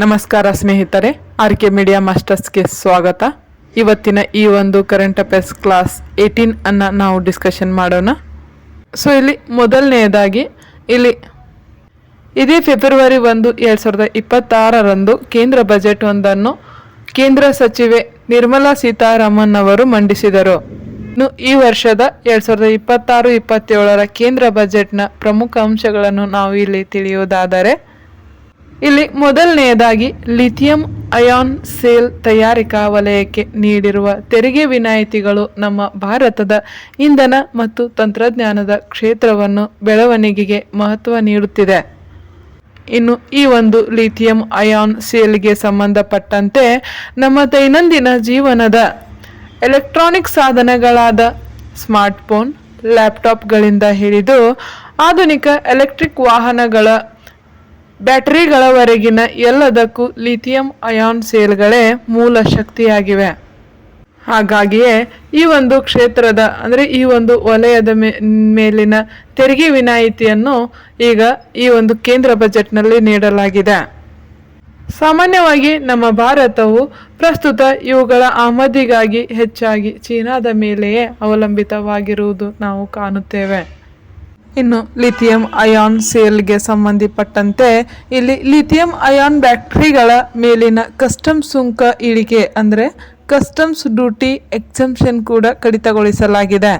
ನಮಸ್ಕಾರ ಸ್ನೇಹಿತರೆ, RK media ಮಾಸ್ಟರ್ಸ್ಗೆ ಸ್ವಾಗತ. ಇವತ್ತಿನ ಈ ಒಂದು ಕರೆಂಟ್ ಅಫೇರ್ಸ್ ಕ್ಲಾಸ್ 18 ಅನ್ನು ನಾವು ಡಿಸ್ಕಷನ್ ಮಾಡೋಣ. ಸೊ ಇಲ್ಲಿ ಮೊದಲನೆಯದಾಗಿ ಇದೇ ಫೆಬ್ರವರಿ 1, 2026 ಕೇಂದ್ರ ಬಜೆಟ್ ಒಂದನ್ನು ಕೇಂದ್ರ ಸಚಿವೆ ನಿರ್ಮಲಾ ಸೀತಾರಾಮನ್ ಅವರು ಮಂಡಿಸಿದರು. ಇನ್ನು ಈ ವರ್ಷದ 2026-27 ಕೇಂದ್ರ ಬಜೆಟ್ನ ಪ್ರಮುಖ ಅಂಶಗಳನ್ನು ನಾವು ಇಲ್ಲಿ ತಿಳಿಯುವುದಾದರೆ, ಇಲ್ಲಿ ಮೊದಲನೆಯದಾಗಿ ಲಿಥಿಯಂ ಅಯಾನ್ ಸೆಲ್ ತಯಾರಿಕಾ ವಲಯಕ್ಕೆ ನೀಡಿರುವ ತೆರಿಗೆ ವಿನಾಯಿತಿಗಳು ನಮ್ಮ ಭಾರತದ ಇಂಧನ ಮತ್ತು ತಂತ್ರಜ್ಞಾನದ ಕ್ಷೇತ್ರವನ್ನು ಬೆಳವಣಿಗೆಗೆ ಮಹತ್ವ ನೀಡುತ್ತಿದೆ. ಇನ್ನು ಈ ಒಂದು ಲಿಥಿಯಂ ಅಯಾನ್ ಸೆಲ್ಗೆ ಸಂಬಂಧಪಟ್ಟಂತೆ ನಮ್ಮ ದೈನಂದಿನ ಜೀವನದ ಎಲೆಕ್ಟ್ರಾನಿಕ್ ಸಾಧನಗಳಾದ ಸ್ಮಾರ್ಟ್ಫೋನ್, ಲ್ಯಾಪ್ಟಾಪ್ಗಳಿಂದ ಹಿಡಿದು ಆಧುನಿಕ ಎಲೆಕ್ಟ್ರಿಕ್ ವಾಹನಗಳ ಬ್ಯಾಟರಿಗಳವರೆಗಿನ ಎಲ್ಲದಕ್ಕೂ ಲಿಥಿಯಂ ಅಯಾನ್ ಸೆಲ್ಗಳೇ ಮೂಲ ಶಕ್ತಿಯಾಗಿವೆ. ಹಾಗಾಗಿಯೇ ಈ ಒಂದು ಕ್ಷೇತ್ರದ ಈ ಒಂದು ವಲಯದ ಮೇಲಿನ ತೆರಿಗೆ ವಿನಾಯಿತಿಯನ್ನು ಈಗ ಈ ಒಂದು ಕೇಂದ್ರ ಬಜೆಟ್ನಲ್ಲಿ ನೀಡಲಾಗಿದೆ. ಸಾಮಾನ್ಯವಾಗಿ ನಮ್ಮ ಭಾರತವು ಪ್ರಸ್ತುತ ಇವುಗಳ ಆಮದಿಗಾಗಿ ಹೆಚ್ಚಾಗಿ ಚೀನಾದ ಮೇಲೆಯೇ ಅವಲಂಬಿತವಾಗಿರುವುದು ನಾವು ಕಾಣುತ್ತೇವೆ. ಇನ್ನು ಲಿಥಿಯಂ ಅಯಾನ್ ಸೆಲ್ಗೆ ಸಂಬಂಧಪಟ್ಟಂತೆ ಇಲ್ಲಿ ಲಿಥಿಯಂ ಅಯಾನ್ ಬ್ಯಾಟರಿಗಳ ಮೇಲಿನ ಕಸ್ಟಮ್ಸ್ ಸುಂಕ ಇಳಿಕೆ ಕಸ್ಟಮ್ಸ್ ಡ್ಯೂಟಿ ಎಕ್ಸೆಂಪ್ಷನ್ ಕೂಡ ಕಡಿತಗೊಳಿಸಲಾಗಿದೆ.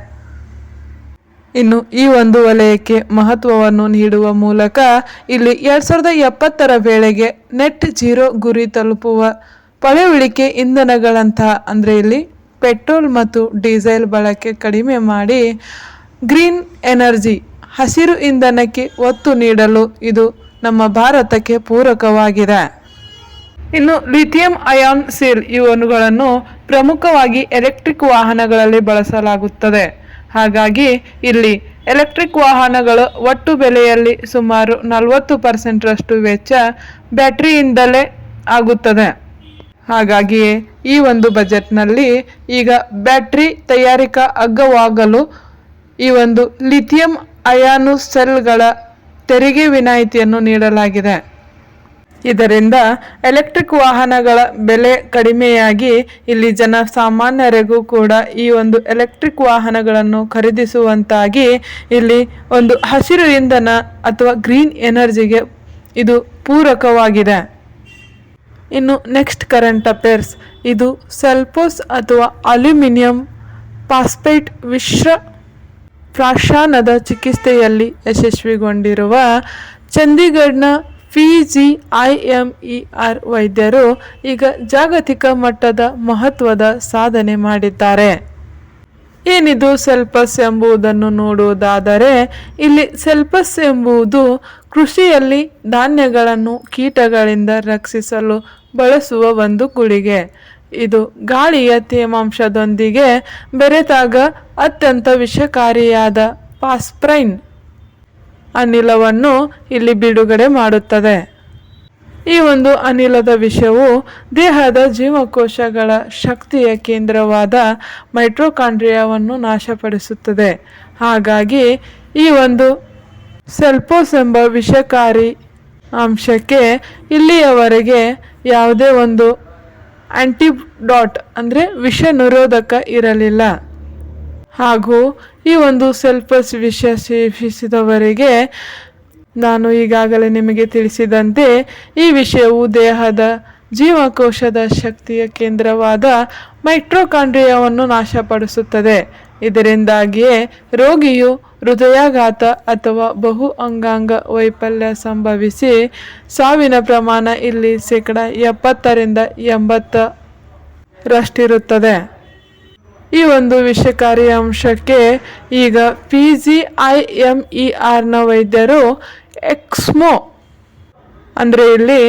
ಇನ್ನು ಈ ಒಂದು ವಲಯಕ್ಕೆ ಮಹತ್ವವನ್ನು ನೀಡುವ ಮೂಲಕ ಇಲ್ಲಿ 2070 ವೇಳೆಗೆ ನೆಟ್ ಜೀರೋ ಗುರಿ ತಲುಪುವ ಪಳೆಯುಳಿಕೆ ಇಂಧನಗಳಂತಹ ಇಲ್ಲಿ ಪೆಟ್ರೋಲ್ ಮತ್ತು ಡೀಸೆಲ್ ಬಳಕೆ ಕಡಿಮೆ ಮಾಡಿ ಗ್ರೀನ್ ಎನರ್ಜಿ ಹಸಿರು ಇಂಧನಕ್ಕೆ ಒತ್ತು ನೀಡಲು ಇದು ನಮ್ಮ ಭಾರತಕ್ಕೆ ಪೂರಕವಾಗಿದೆ. ಇನ್ನು ಲಿಥಿಯಂ ಅಯಾನ್ ಸೆಲ್ ಇವುಗಳನ್ನು ಪ್ರಮುಖವಾಗಿ ಎಲೆಕ್ಟ್ರಿಕ್ ವಾಹನಗಳಲ್ಲಿ ಬಳಸಲಾಗುತ್ತದೆ. ಹಾಗಾಗಿ ಇಲ್ಲಿ ಎಲೆಕ್ಟ್ರಿಕ್ ವಾಹನಗಳ ಒಟ್ಟು ಬೆಲೆಯಲ್ಲಿ ಸುಮಾರು 40% ವೆಚ್ಚ ಬ್ಯಾಟರಿಯಿಂದಲೇ ಆಗುತ್ತದೆ. ಹಾಗಾಗಿಯೇ ಈ ಒಂದು ಬಜೆಟ್ನಲ್ಲಿ ಈಗ ಬ್ಯಾಟರಿ ತಯಾರಿಕಾ ಅಗ್ಗವಾಗಲು ಈ ಒಂದು ಲಿಥಿಯಂ ಅಯಾನು ಸೆಲ್ಗಳ ತೆರಿಗೆ ವಿನಾಯಿತಿಯನ್ನು ನೀಡಲಾಗಿದೆ. ಇದರಿಂದ ಎಲೆಕ್ಟ್ರಿಕ್ ವಾಹನಗಳ ಬೆಲೆ ಕಡಿಮೆಯಾಗಿ ಇಲ್ಲಿ ಜನಸಾಮಾನ್ಯರಿಗೂ ಕೂಡ ಈ ಒಂದು ಎಲೆಕ್ಟ್ರಿಕ್ ವಾಹನಗಳನ್ನು ಖರೀದಿಸುವಂತಾಗಿ ಇಲ್ಲಿ ಒಂದು ಹಸಿರು ಇಂಧನ ಅಥವಾ ಗ್ರೀನ್ ಎನರ್ಜಿಗೆ ಇದು ಪೂರಕವಾಗಿದೆ. ಇನ್ನು ನೆಕ್ಸ್ಟ್ ಕರೆಂಟ್ ಅಫೇರ್ಸ್, ಇದು ಸೆಲ್ಫೋಸ್ ಅಥವಾ ಅಲ್ಯೂಮಿನಿಯಂ ಫಾಸ್ಫೇಟ್ ಪ್ರಾಶನದ ಚಿಕಿತ್ಸೆಯಲ್ಲಿ ಯಶಸ್ವಿಗೊಂಡಿರುವ ಚಂಡೀಗಢನ PGIMER ವೈದ್ಯರು ಈಗ ಜಾಗತಿಕ ಮಟ್ಟದ ಮಹತ್ವದ ಸಾಧನೆ ಮಾಡಿದ್ದಾರೆ. ಏನಿದು ಸೆಲ್ಫಸ್ ಎಂಬುದನ್ನು ನೋಡುವುದಾದರೆ, ಇಲ್ಲಿ ಸೆಲ್ಫಸ್ ಎಂಬುದು ಕೃಷಿಯಲ್ಲಿ ಧಾನ್ಯಗಳನ್ನು ಕೀಟಗಳಿಂದ ರಕ್ಷಿಸಲು ಬಳಸುವ ಒಂದು ಗುಳಿಗೆ. ಇದು ಗಾಳಿಯ ತೇವಾಂಶದೊಂದಿಗೆ ಬೆರೆತಾಗ ಅತ್ಯಂತ ವಿಷಕಾರಿಯಾದ ಫಾಸ್ಫರೈನ್ ಅನಿಲವನ್ನು ಇಲ್ಲಿ ಬಿಡುಗಡೆ ಮಾಡುತ್ತದೆ. ಈ ಒಂದು ಅನಿಲದ ವಿಷವು ದೇಹದ ಜೀವಕೋಶಗಳ ಶಕ್ತಿಯ ಕೇಂದ್ರವಾದ ಮೈಟೊಕಾಂಡ್ರಿಯಾವನ್ನು ನಾಶಪಡಿಸುತ್ತದೆ. ಹಾಗಾಗಿ ಈ ಒಂದು ಸೆಲ್ಫೋಸ್ ಎಂಬ ವಿಷಕಾರಿ ಅಂಶಕ್ಕೆ ಇಲ್ಲಿಯವರೆಗೆ ಯಾವುದೇ ಒಂದು ಆಂಟಿಡಾಟ್ ವಿಷ ನಿರೋಧಕ ಇರಲಿಲ್ಲ. ಹಾಗೂ ಈ ಒಂದು ಸೆಲ್ಫಸ್ ವಿಷ ಸೇವಿಸಿದವರಿಗೆ ನಾನು ಈಗಾಗಲೇ ನಿಮಗೆ ತಿಳಿಸಿದಂತೆ ಈ ವಿಷಯವು ದೇಹದ ಜೀವಕೋಶದ ಶಕ್ತಿಯ ಕೇಂದ್ರವಾದ ಮೈಟೊಕಾಂಡ್ರಿಯಾವನ್ನು ನಾಶಪಡಿಸುತ್ತದೆ. ಇದರಿಂದಾಗಿಯೇ ರೋಗಿಯು ಹೃದಯಾಘಾತ ಅಥವಾ ಬಹು ಅಂಗಾಂಗ ವೈಫಲ್ಯ ಸಂಭವಿಸಿ ಸಾವಿನ ಪ್ರಮಾಣ ಇಲ್ಲಿ 70-80% ಈ ಒಂದು ವಿಷಕಾರಿ ಅಂಶಕ್ಕೆ ಈಗ PGIMERನ ವೈದ್ಯರು ಎಕ್ಸ್ಮೋ ಇಲ್ಲಿ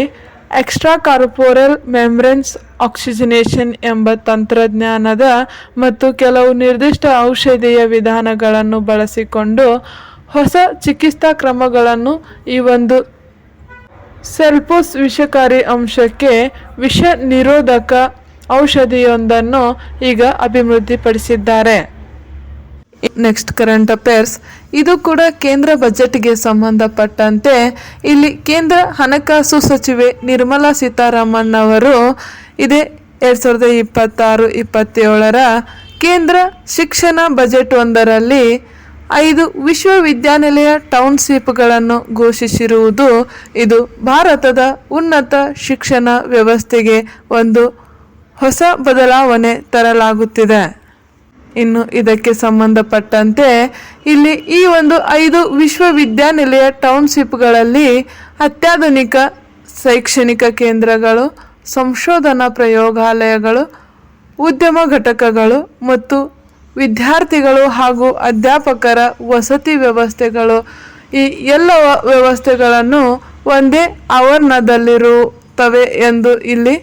ಎಕ್ಸ್ಟ್ರಾ ಕಾರ್ಪೋರಲ್ ಮೆಂಬ್ರೇನ್ಸ್ ಆಕ್ಸಿಜನೇಷನ್ ಎಂಬ ತಂತ್ರಜ್ಞಾನದ ಮತ್ತು ಕೆಲವು ನಿರ್ದಿಷ್ಟ ಔಷಧೀಯ ವಿಧಾನಗಳನ್ನು ಬಳಸಿಕೊಂಡು ಹೊಸ ಚಿಕಿತ್ಸಾ ಕ್ರಮಗಳನ್ನು ಈ ಒಂದು ಸೆಲ್ಫೋಸ್ ವಿಷಕಾರಿ ಅಂಶಕ್ಕೆ ವಿಷ ನಿರೋಧಕ ಔಷಧಿಯೊಂದನ್ನು ಈಗ ಅಭಿವೃದ್ಧಿಪಡಿಸಿದ್ದಾರೆ. ನೆಕ್ಸ್ಟ್ ಕರೆಂಟ್ ಅಫೇರ್ಸ್, ಇದು ಕೂಡ ಕೇಂದ್ರ ಬಜೆಟ್ಗೆ ಸಂಬಂಧಪಟ್ಟಂತೆ ಇಲ್ಲಿ ಕೇಂದ್ರ ಹಣಕಾಸು ಸಚಿವೆ ನಿರ್ಮಲಾ ಸೀತಾರಾಮನ್ ಅವರು ಇದೇ 2026-27 ಕೇಂದ್ರ ಶಿಕ್ಷಣ ಬಜೆಟ್ ಒಂದರಲ್ಲಿ 5 ವಿಶ್ವವಿದ್ಯಾನಿಲಯ ಟೌನ್ಶಿಪ್ಗಳನ್ನು ಘೋಷಿಸಿರುವುದು ಇದು ಭಾರತದ ಉನ್ನತ ಶಿಕ್ಷಣ ವ್ಯವಸ್ಥೆಗೆ ಒಂದು ಹೊಸ ಬದಲಾವಣೆ ತರಲಾಗುತ್ತಿದೆ. ಇನ್ನು ಇದಕ್ಕೆ ಸಂಬಂಧಪಟ್ಟಂತೆ ಇಲ್ಲಿ ಈ ಒಂದು 5 ವಿಶ್ವವಿದ್ಯಾನಿಲಯ ಟೌನ್ಶಿಪ್ಗಳಲ್ಲಿ ಅತ್ಯಾಧುನಿಕ ಶೈಕ್ಷಣಿಕ ಕೇಂದ್ರಗಳು, ಸಂಶೋಧನಾ ಪ್ರಯೋಗಾಲಯಗಳು, ಉದ್ಯಮ ಘಟಕಗಳು ಮತ್ತು ವಿದ್ಯಾರ್ಥಿಗಳು ಹಾಗೂ ಅಧ್ಯಾಪಕರ ವಸತಿ ವ್ಯವಸ್ಥೆಗಳು ಈ ಎಲ್ಲ ವ್ಯವಸ್ಥೆಗಳನ್ನು ಒಂದೇ ಆವರಣದಲ್ಲಿರುತ್ತವೆ ಎಂದು ಇಲ್ಲಿ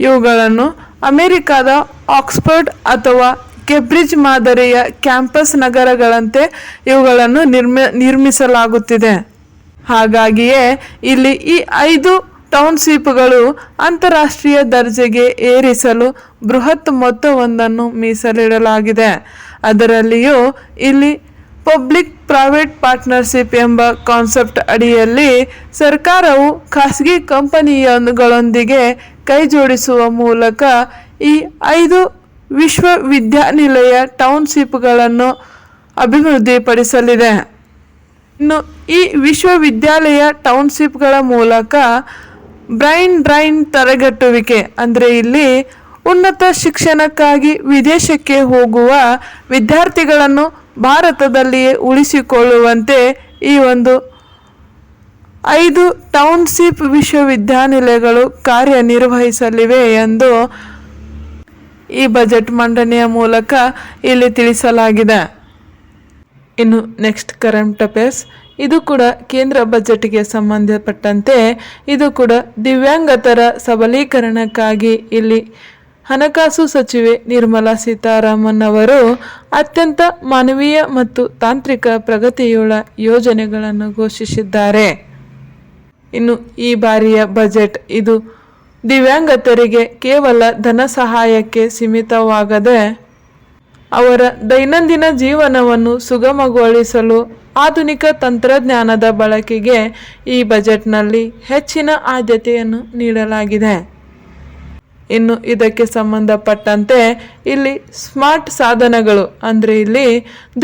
ಇವುಗಳನ್ನು ಅಮೆರಿಕದ ಆಕ್ಸ್ಫರ್ಡ್ ಅಥವಾ ಕೇಂಬ್ರಿಡ್ಜ್ ಮಾದರಿಯ ಕ್ಯಾಂಪಸ್ ನಗರಗಳಂತೆ ಇವುಗಳನ್ನು ನಿರ್ಮಿಸಲಾಗುತ್ತಿದೆ. ಹಾಗಾಗಿಯೇ ಇಲ್ಲಿ ಈ 5 ಟೌನ್ಶಿಪ್ಗಳು ಅಂತಾರಾಷ್ಟ್ರೀಯ ದರ್ಜೆಗೆ ಏರಿಸಲು ಬೃಹತ್ ಮೊತ್ತವೊಂದನ್ನು ಮೀಸಲಿಡಲಾಗಿದೆ. ಅದರಲ್ಲಿಯೂ ಇಲ್ಲಿ ಪಬ್ಲಿಕ್ ಪ್ರೈವೇಟ್ ಪಾರ್ಟ್ನರ್ಶಿಪ್ ಎಂಬ ಕಾನ್ಸೆಪ್ಟ್ ಅಡಿಯಲ್ಲಿ ಸರ್ಕಾರವು ಖಾಸಗಿ ಕಂಪನಿಗಳೊಂದಿಗೆ ಕೈಜೋಡಿಸುವ ಮೂಲಕ ಈ 5 ವಿಶ್ವವಿದ್ಯಾನಿಲಯ ಟೌನ್ಶಿಪ್ಗಳನ್ನು ಅಭಿವೃದ್ಧಿಪಡಿಸಲಿದೆ. ಇನ್ನು ಈ ವಿಶ್ವವಿದ್ಯಾಲಯ ಟೌನ್ಶಿಪ್ಗಳ ಮೂಲಕ ಬ್ರೈನ್ ಡ್ರೈನ್ ತಡೆಗಟ್ಟುವಿಕೆ ಅಂದರೆ ಇಲ್ಲಿ ಉನ್ನತ ಶಿಕ್ಷಣಕ್ಕಾಗಿ ವಿದೇಶಕ್ಕೆ ಹೋಗುವ ವಿದ್ಯಾರ್ಥಿಗಳನ್ನು ಭಾರತದಲ್ಲಿಯೇ ಉಳಿಸಿಕೊಳ್ಳುವಂತೆ ಈ ಒಂದು 5 ಟೌನ್ಶಿಪ್ ವಿಶ್ವವಿದ್ಯಾನಿಲಯಗಳು ಕಾರ್ಯನಿರ್ವಹಿಸಲಿವೆ ಎಂದು ಈ ಬಜೆಟ್ ಮಂಡನೆಯ ಮೂಲಕ ಇಲ್ಲಿ ತಿಳಿಸಲಾಗಿದೆ. ಇನ್ನು ನೆಕ್ಸ್ಟ್ ಕರೆಂಟ್ ಅಫೇರ್ಸ್, ಇದು ಕೂಡ ಕೇಂದ್ರ ಬಜೆಟ್ಗೆ ಸಂಬಂಧಪಟ್ಟಂತೆ ಇದು ಕೂಡ ದಿವ್ಯಾಂಗತರ ಸಬಲೀಕರಣಕ್ಕಾಗಿ ಇಲ್ಲಿ ಹಣಕಾಸು ಸಚಿವೆ ನಿರ್ಮಲಾ ಸೀತಾರಾಮನ್ ಅವರು ಅತ್ಯಂತ ಮಾನವೀಯ ಮತ್ತು ತಾಂತ್ರಿಕ ಪ್ರಗತಿಯುಳ್ಳ ಯೋಜನೆಗಳನ್ನು ಘೋಷಿಸಿದ್ದಾರೆ. ಇನ್ನು ಈ ಬಾರಿಯ ಬಜೆಟ್ ಇದು ದಿವ್ಯಾಂಗತರಿಗೆ ಕೇವಲ ಧನ ಸಹಾಯಕ್ಕೆ ಸೀಮಿತವಾಗದೆ ಅವರ ದೈನಂದಿನ ಜೀವನವನ್ನು ಸುಗಮಗೊಳಿಸಲು ಆಧುನಿಕ ತಂತ್ರಜ್ಞಾನದ ಬಳಕೆಗೆ ಈ ಬಜೆಟ್ನಲ್ಲಿ ಹೆಚ್ಚಿನ ಆದ್ಯತೆಯನ್ನು ನೀಡಲಾಗಿದೆ. ಇನ್ನು ಇದಕ್ಕೆ ಸಂಬಂಧಪಟ್ಟಂತೆ ಇಲ್ಲಿ ಸ್ಮಾರ್ಟ್ ಸಾಧನಗಳು ಅಂದರೆ ಇಲ್ಲಿ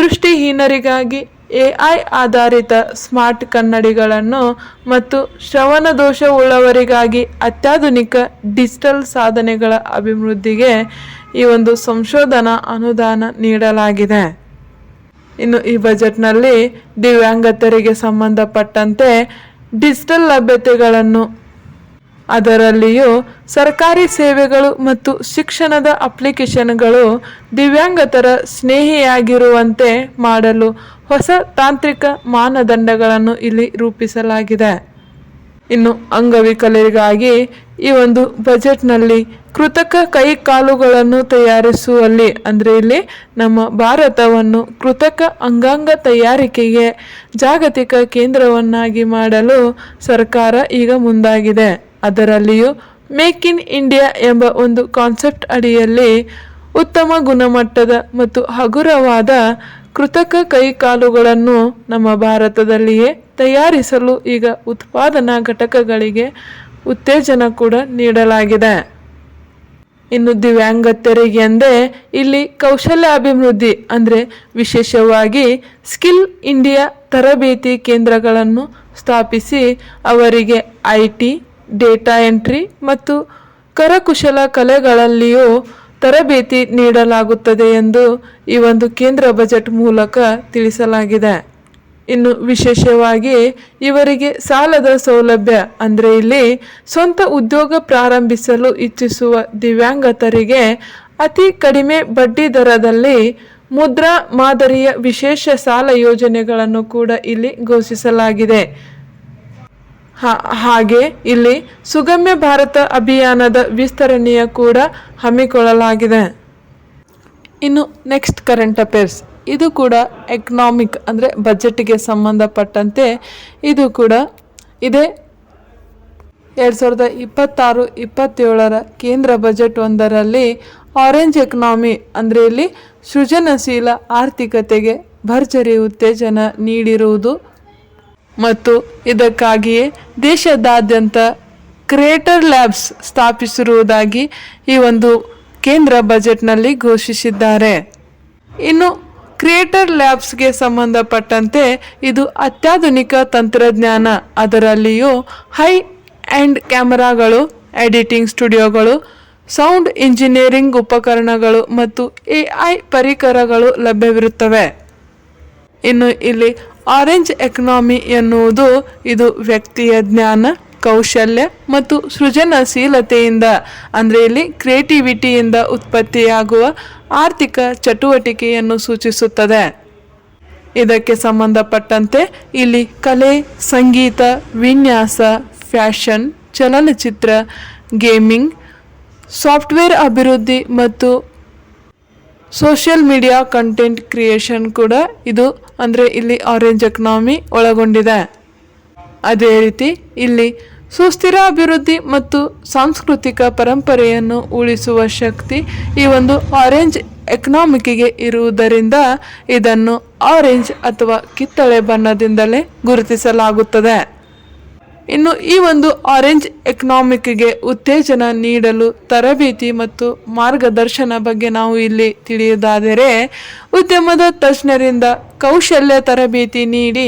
ದೃಷ್ಟಿಹೀನರಿಗಾಗಿ AI ಆಧಾರಿತ ಸ್ಮಾರ್ಟ್ ಕನ್ನಡಿಗಳನ್ನು ಮತ್ತು ಶ್ರವಣ ದೋಷವುಳ್ಳವರಿಗಾಗಿ ಅತ್ಯಾಧುನಿಕ ಡಿಜಿಟಲ್ ಸಾಧನೆಗಳ ಅಭಿವೃದ್ಧಿಗೆ ಈ ಒಂದು ಸಂಶೋಧನಾ ಅನುದಾನ ನೀಡಲಾಗಿದೆ. ಇನ್ನು ಈ ಬಜೆಟ್ನಲ್ಲಿ ದಿವ್ಯಾಂಗತರಿಗೆ ಸಂಬಂಧಪಟ್ಟಂತೆ ಡಿಜಿಟಲ್ ಲಭ್ಯತೆಗಳನ್ನು ಅದರಲ್ಲಿಯೂ ಸರ್ಕಾರಿ ಸೇವೆಗಳು ಮತ್ತು ಶಿಕ್ಷಣದ ಅಪ್ಲಿಕೇಶನ್ಗಳು ದಿವ್ಯಾಂಗತರ ಸ್ನೇಹಿಯಾಗಿರುವಂತೆ ಮಾಡಲು ಹೊಸ ತಾಂತ್ರಿಕ ಮಾನದಂಡಗಳನ್ನು ಇಲ್ಲಿ ರೂಪಿಸಲಾಗಿದೆ. ಇನ್ನು ಅಂಗವಿಕಲರಿಗಾಗಿ ಈ ಒಂದು ಬಜೆಟ್ನಲ್ಲಿ ಕೃತಕ ಕೈಕಾಲುಗಳನ್ನು ತಯಾರಿಸುವಲ್ಲಿ ಅಂದರೆ ಇಲ್ಲಿ ನಮ್ಮ ಭಾರತವನ್ನು ಕೃತಕ ಅಂಗಾಂಗ ತಯಾರಿಕೆಗೆ ಜಾಗತಿಕ ಕೇಂದ್ರವನ್ನಾಗಿ ಮಾಡಲು ಸರ್ಕಾರ ಈಗ ಮುಂದಾಗಿದೆ. ಅದರಲ್ಲಿಯೂ ಮೇಕ್ ಇನ್ ಇಂಡಿಯಾ ಎಂಬ ಒಂದು ಕಾನ್ಸೆಪ್ಟ್ ಅಡಿಯಲ್ಲಿ ಉತ್ತಮ ಗುಣಮಟ್ಟದ ಮತ್ತು ಹಗುರವಾದ ಕೃತಕ ಕೈಕಾಲುಗಳನ್ನು ನಮ್ಮ ಭಾರತದಲ್ಲಿಯೇ ತಯಾರಿಸಲು ಈಗ ಉತ್ಪಾದನಾ ಘಟಕಗಳಿಗೆ ಉತ್ತೇಜನ ಕೂಡ ನೀಡಲಾಗಿದೆ. ಇನ್ನು ದಿವ್ಯಾಂಗತರಿಗೆ ಎಂದೇ ಇಲ್ಲಿ ಕೌಶಲ್ಯ ಅಭಿವೃದ್ಧಿ ಅಂದರೆ ವಿಶೇಷವಾಗಿ ಸ್ಕಿಲ್ ಇಂಡಿಯಾ ತರಬೇತಿ ಕೇಂದ್ರಗಳನ್ನು ಸ್ಥಾಪಿಸಿ ಅವರಿಗೆ IT, ಡೇಟಾ ಎಂಟ್ರಿ ಮತ್ತು ಕರಕುಶಲ ಕಲೆಗಳಲ್ಲಿಯೂ ತರಬೇತಿ ನೀಡಲಾಗುತ್ತದೆ ಎಂದು ಈ ಒಂದು ಕೇಂದ್ರ ಬಜೆಟ್ ಮೂಲಕ ತಿಳಿಸಲಾಗಿದೆ. ಇನ್ನು ವಿಶೇಷವಾಗಿ ಇವರಿಗೆ ಸಾಲದ ಸೌಲಭ್ಯ ಅಂದರೆ ಇಲ್ಲಿ ಸ್ವಂತ ಉದ್ಯೋಗ ಪ್ರಾರಂಭಿಸಲು ಇಚ್ಛಿಸುವ ದಿವ್ಯಾಂಗತರಿಗೆ ಅತಿ ಕಡಿಮೆ ಬಡ್ಡಿ ದರದಲ್ಲಿ ಮುದ್ರಾ ಮಾದರಿಯ ವಿಶೇಷ ಸಾಲ ಯೋಜನೆಗಳನ್ನು ಕೂಡ ಇಲ್ಲಿ ಘೋಷಿಸಲಾಗಿದೆ. ಹಾಗೆ ಇಲ್ಲಿ ಸುಗಮ್ಯ ಭಾರತ ಅಭಿಯಾನದ ವಿಸ್ತರಣೆಯ ಕೂಡ ಹಮ್ಮಿಕೊಳ್ಳಲಾಗಿದೆ. ಇನ್ನು ನೆಕ್ಸ್ಟ್ ಕರೆಂಟ್ ಅಫೇರ್ಸ್, ಇದು ಕೂಡ ಎಕನಾಮಿಕ್ ಅಂದರೆ ಬಜೆಟ್ಗೆ ಸಂಬಂಧಪಟ್ಟಂತೆ ಇದು ಕೂಡ ಇದೇ 2026-27 ಕೇಂದ್ರ ಬಜೆಟ್ ಒಂದರಲ್ಲಿ ಆರೆಂಜ್ ಎಕನಾಮಿ ಅಂದರೆ ಇಲ್ಲಿ ಸೃಜನಶೀಲ ಆರ್ಥಿಕತೆಗೆ ಭರ್ಜರಿ ಉತ್ತೇಜನ ನೀಡಿರುವುದು ಮತ್ತು ಇದಕ್ಕಾಗಿಯೇ ದೇಶದಾದ್ಯಂತ ಕ್ರಿಯೇಟರ್ ಲ್ಯಾಬ್ಸ್ ಸ್ಥಾಪಿಸಿರುವುದಾಗಿ ಈ ಒಂದು ಕೇಂದ್ರ ಬಜೆಟ್ನಲ್ಲಿ ಘೋಷಿಸಿದ್ದಾರೆ. ಇನ್ನು ಕ್ರಿಯೇಟರ್ ಲ್ಯಾಬ್ಸ್ಗೆ ಸಂಬಂಧಪಟ್ಟಂತೆ ಇದು ಅತ್ಯಾಧುನಿಕ ತಂತ್ರಜ್ಞಾನ, ಅದರಲ್ಲಿಯೂ ಹೈ ಆ್ಯಂಡ್ ಕ್ಯಾಮರಾಗಳು, ಎಡಿಟಿಂಗ್ ಸ್ಟುಡಿಯೋಗಳು, ಸೌಂಡ್ ಇಂಜಿನಿಯರಿಂಗ್ ಉಪಕರಣಗಳು ಮತ್ತು AI ಪರಿಕರಗಳು ಲಭ್ಯವಿರುತ್ತವೆ. ಇನ್ನು ಇಲ್ಲಿ ಆರೆಂಜ್ ಎಕನಾಮಿ ಎನ್ನುವುದು ಇದು ವ್ಯಕ್ತಿಯ ಜ್ಞಾನ, ಕೌಶಲ್ಯ ಮತ್ತು ಸೃಜನಶೀಲತೆಯಿಂದ ಅಂದರೆ ಇಲ್ಲಿ ಕ್ರಿಯೇಟಿವಿಟಿಯಿಂದ ಉತ್ಪತ್ತಿಯಾಗುವ ಆರ್ಥಿಕ ಚಟುವಟಿಕೆಯನ್ನು ಸೂಚಿಸುತ್ತದೆ. ಇದಕ್ಕೆ ಸಂಬಂಧಪಟ್ಟಂತೆ ಇಲ್ಲಿ ಕಲೆ, ಸಂಗೀತ, ವಿನ್ಯಾಸ, ಫ್ಯಾಷನ್, ಚಲನಚಿತ್ರ, ಗೇಮಿಂಗ್, ಸಾಫ್ಟ್ವೇರ್ ಅಭಿವೃದ್ಧಿ ಮತ್ತು ಸೋಷಿಯಲ್ ಮೀಡಿಯಾ ಕಂಟೆಂಟ್ ಕ್ರಿಯೇಷನ್ ಕೂಡ ಇದು ಅಂದರೆ ಇಲ್ಲಿ ಆರೆಂಜ್ ಎಕನಾಮಿ ಒಳಗೊಂಡಿದೆ. ಅದೇ ರೀತಿ ಇಲ್ಲಿ ಸುಸ್ಥಿರ ಅಭಿವೃದ್ಧಿ ಮತ್ತು ಸಾಂಸ್ಕೃತಿಕ ಪರಂಪರೆಯನ್ನು ಉಳಿಸುವ ಶಕ್ತಿ ಈ ಒಂದು ಆರೆಂಜ್ ಎಕನಾಮಿಕ್ಕಿಗೆ ಇರುವುದರಿಂದ ಇದನ್ನು ಆರೆಂಜ್ ಅಥವಾ ಕಿತ್ತಳೆ ಬಣ್ಣದಿಂದಲೇ ಗುರುತಿಸಲಾಗುತ್ತದೆ. ಇನ್ನು ಈ ಒಂದು ಆರೆಂಜ್ ಎಕನಾಮಿಕ್ಗೆ ಉತ್ತೇಜನ ನೀಡಲು ತರಬೇತಿ ಮತ್ತು ಮಾರ್ಗದರ್ಶನ ಬಗ್ಗೆ ನಾವು ಇಲ್ಲಿ ತಿಳಿಯುವುದಾದರೆ, ಉದ್ಯಮದ ತಜ್ಞರಿಂದ ಕೌಶಲ್ಯ ತರಬೇತಿ ನೀಡಿ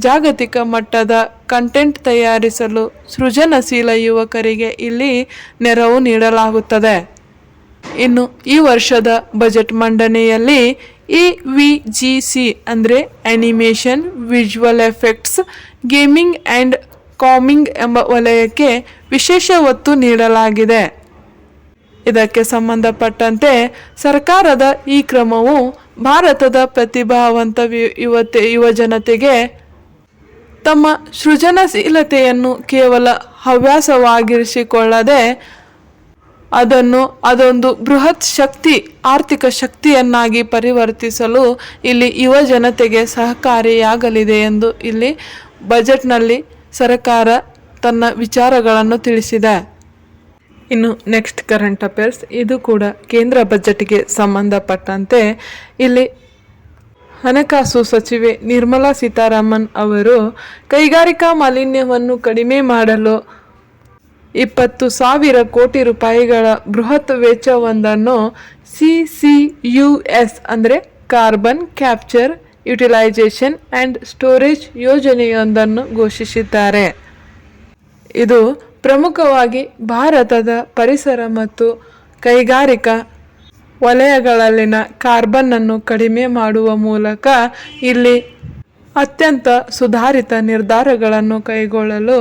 ಜಾಗತಿಕ ಮಟ್ಟದ ಕಂಟೆಂಟ್ ತಯಾರಿಸಲು ಸೃಜನಶೀಲ ಯುವಕರಿಗೆ ಇಲ್ಲಿ ನೆರವು ನೀಡಲಾಗುತ್ತದೆ. ಇನ್ನು ಈ ವರ್ಷದ ಬಜೆಟ್ ಮಂಡನೆಯಲ್ಲಿ AVGC ಅಂದರೆ animation, visual effects, gaming and coming ಎಂಬ ವಲಯಕ್ಕೆ ವಿಶೇಷ ಒತ್ತು ನೀಡಲಾಗಿದೆ. ಇದಕ್ಕೆ ಸಂಬಂಧಪಟ್ಟಂತೆ ಸರ್ಕಾರದ ಈ ಕ್ರಮವು ಭಾರತದ ಪ್ರತಿಭಾವಂತ ಯುವಜನತೆಗೆ ತಮ್ಮ ಸೃಜನಶೀಲತೆಯನ್ನು ಕೇವಲ ಹವ್ಯಾಸವಾಗಿರಿಸಿಕೊಳ್ಳದೆ ಅದೊಂದು ಬೃಹತ್ ಶಕ್ತಿ, ಆರ್ಥಿಕ ಶಕ್ತಿಯನ್ನಾಗಿ ಪರಿವರ್ತಿಸಲು ಇಲ್ಲಿ ಯುವಜನತೆಗೆ ಸಹಕಾರಿಯಾಗಲಿದೆ ಎಂದು ಇಲ್ಲಿ ಬಜೆಟ್ನಲ್ಲಿ ಸರ್ಕಾರ ತನ್ನ ವಿಚಾರಗಳನ್ನು ತಿಳಿಸಿದೆ. ಇನ್ನು ನೆಕ್ಸ್ಟ್ ಕರೆಂಟ್ ಅಫೇರ್ಸ್, ಇದು ಕೂಡ ಕೇಂದ್ರ ಬಜೆಟ್ಗೆ ಸಂಬಂಧಪಟ್ಟಂತೆ ಇಲ್ಲಿ ಹಣಕಾಸು ಸಚಿವೆ ನಿರ್ಮಲಾ ಸೀತಾರಾಮನ್ ಅವರು ಕೈಗಾರಿಕಾ ಮಾಲಿನ್ಯವನ್ನು ಕಡಿಮೆ ಮಾಡಲು 20,000 ಕೋಟಿ ರೂಪಾಯಿಗಳ ಬೃಹತ್ ವೆಚ್ಚವೊಂದನ್ನು CCUS ಅಂದರೆ carbon capture, utilisation and storage ಯೋಜನೆಯೊಂದನ್ನು ಘೋಷಿಸಿದ್ದಾರೆ. ಇದು ಪ್ರಮುಖವಾಗಿ ಭಾರತದ ಪರಿಸರ ಮತ್ತು ಕೈಗಾರಿಕಾ ವಲಯಗಳಲ್ಲಿನ ಕಾರ್ಬನ್ನನ್ನು ಕಡಿಮೆ ಮಾಡುವ ಮೂಲಕ ಇಲ್ಲಿ ಅತ್ಯಂತ ಸುಧಾರಿತ ನಿರ್ಧಾರಗಳನ್ನು ಕೈಗೊಳ್ಳಲು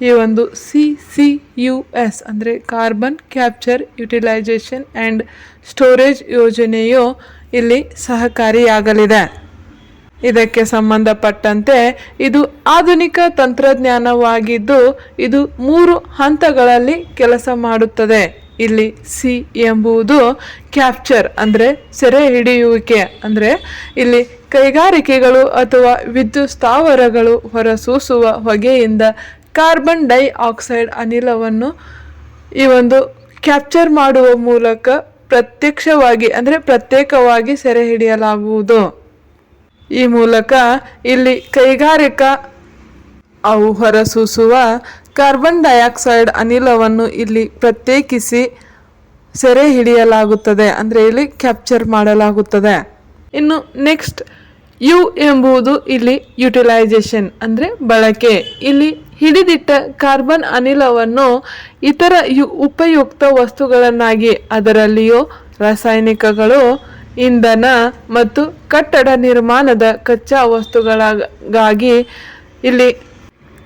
ಈ ಒಂದು CCUS ಅಂದರೆ carbon capture, utilisation and storage ಯೋಜನೆಯು ಇಲ್ಲಿ ಸಹಕಾರಿಯಾಗಲಿದೆ. ಇದಕ್ಕೆ ಸಂಬಂಧಪಟ್ಟಂತೆ ಇದು ಆಧುನಿಕ ತಂತ್ರಜ್ಞಾನವಾಗಿದ್ದು ಇದು 3 ಹಂತಗಳಲ್ಲಿ ಕೆಲಸ ಮಾಡುತ್ತದೆ. ಇಲ್ಲಿ ಸಿ ಎಂಬುದು ಕ್ಯಾಪ್ಚರ್ ಅಂದರೆ ಸೆರೆ ಹಿಡಿಯುವಿಕೆ, ಅಂದರೆ ಇಲ್ಲಿ ಕೈಗಾರಿಕೆಗಳು ಅಥವಾ ವಿದ್ಯುತ್ ಸ್ಥಾವರಗಳು ಹೊರಸೂಸುವ ಹೊಗೆಯಿಂದ ಕಾರ್ಬನ್ ಡೈಆಕ್ಸೈಡ್ ಅನಿಲವನ್ನು ಈ ಒಂದು ಕ್ಯಾಪ್ಚರ್ ಮಾಡುವ ಮೂಲಕ ಪ್ರತ್ಯೇಕವಾಗಿ ಸೆರೆ ಹಿಡಿಯಲಾಗುವುದು. ಈ ಮೂಲಕ ಇಲ್ಲಿ ಕೈಗಾರಿಕಾ ಅವು ಹೊರಸೂಸುವ ಕಾರ್ಬನ್ ಡೈಆಕ್ಸೈಡ್ ಅನಿಲವನ್ನು ಇಲ್ಲಿ ಪ್ರತ್ಯೇಕಿಸಿ ಸೆರೆ ಹಿಡಿಯಲಾಗುತ್ತದೆ, ಅಂದರೆ ಇಲ್ಲಿ ಕ್ಯಾಪ್ಚರ್ ಮಾಡಲಾಗುತ್ತದೆ. ಇನ್ನು ನೆಕ್ಸ್ಟ್ ಯು ಎಂಬುದು ಇಲ್ಲಿ ಯುಟಿಲೈಸೇಷನ್ ಅಂದರೆ ಬಳಕೆ. ಇಲ್ಲಿ ಹಿಡಿದಿಟ್ಟ ಕಾರ್ಬನ್ ಅನಿಲವನ್ನು ಇತರ ಉಪಯುಕ್ತ ವಸ್ತುಗಳನ್ನಾಗಿ, ಅದರಲ್ಲಿಯೂ ರಾಸಾಯನಿಕಗಳು, ಇಂಧನ ಮತ್ತು ಕಟ್ಟಡ ನಿರ್ಮಾಣದ ಕಚ್ಚಾ ವಸ್ತುಗಳಿಗಾಗಿ ಇಲ್ಲಿ